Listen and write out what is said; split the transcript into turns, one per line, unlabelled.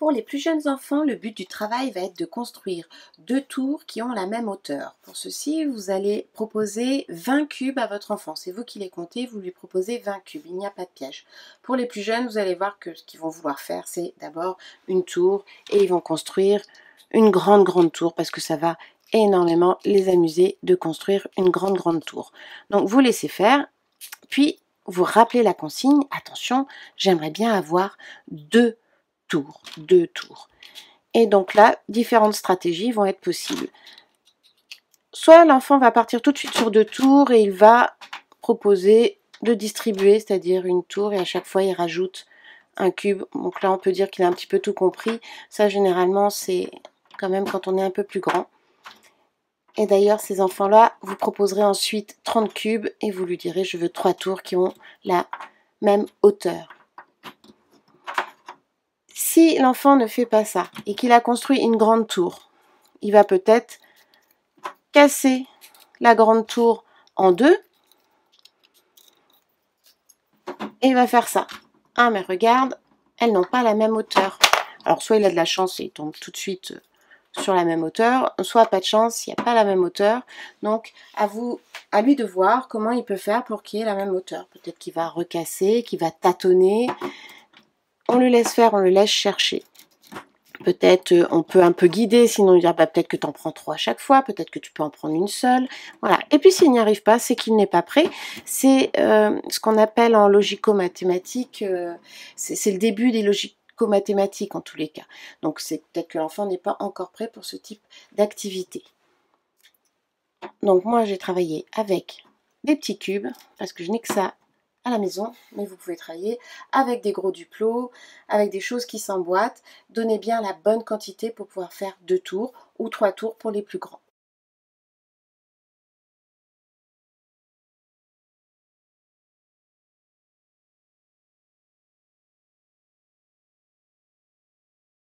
Pour les plus jeunes enfants, le but du travail va être de construire 2 tours qui ont la même hauteur. Pour ceci, vous allez proposer 20 cubes à votre enfant. C'est vous qui les comptez, vous lui proposez 20 cubes. Il n'y a pas de piège. Pour les plus jeunes, vous allez voir que ce qu'ils vont vouloir faire, c'est d'abord une tour et ils vont construire une grande tour parce que ça va énormément les amuser de construire une grande tour. Donc vous laissez faire, puis vous rappelez la consigne. Attention, j'aimerais bien avoir 2 tours. Et donc là, différentes stratégies vont être possibles. Soit l'enfant va partir tout de suite sur 2 tours et il va proposer de distribuer, c'est-à-dire une tour, et à chaque fois il rajoute un cube. Donc là, on peut dire qu'il a un petit peu tout compris. Ça, généralement, c'est quand même quand on est un peu plus grand. Et d'ailleurs, ces enfants-là, vous proposerez ensuite 30 cubes et vous lui direz, je veux 3 tours qui ont la même hauteur. Si l'enfant ne fait pas ça et qu'il a construit une grande tour, il va peut-être casser la grande tour en 2 et il va faire ça. Ah, mais regarde, elles n'ont pas la même hauteur. Alors, soit il a de la chance et il tombe tout de suite sur la même hauteur, soit pas de chance, il n'y a pas la même hauteur. Donc, à lui de voir comment il peut faire pour qu'il y ait la même hauteur. Peut-être qu'il va recasser, qu'il va tâtonner. On le laisse faire, on le laisse chercher. Peut-être on peut un peu guider, sinon il dire bah, peut-être que tu en prends 3 à chaque fois, peut-être que tu peux en prendre une seule. Voilà. Et puis s'il n'y arrive pas, c'est qu'il n'est pas prêt. C'est ce qu'on appelle en logico-mathématiques, c'est le début des logico-mathématiques en tous les cas. Donc c'est peut-être que l'enfant n'est pas encore prêt pour ce type d'activité. Donc moi j'ai travaillé avec des petits cubes, parce que je n'ai que ça à la maison, mais vous pouvez travailler avec des gros duplos, avec des choses qui s'emboîtent. Donnez bien la bonne quantité pour pouvoir faire 2 tours ou 3 tours pour les plus grands.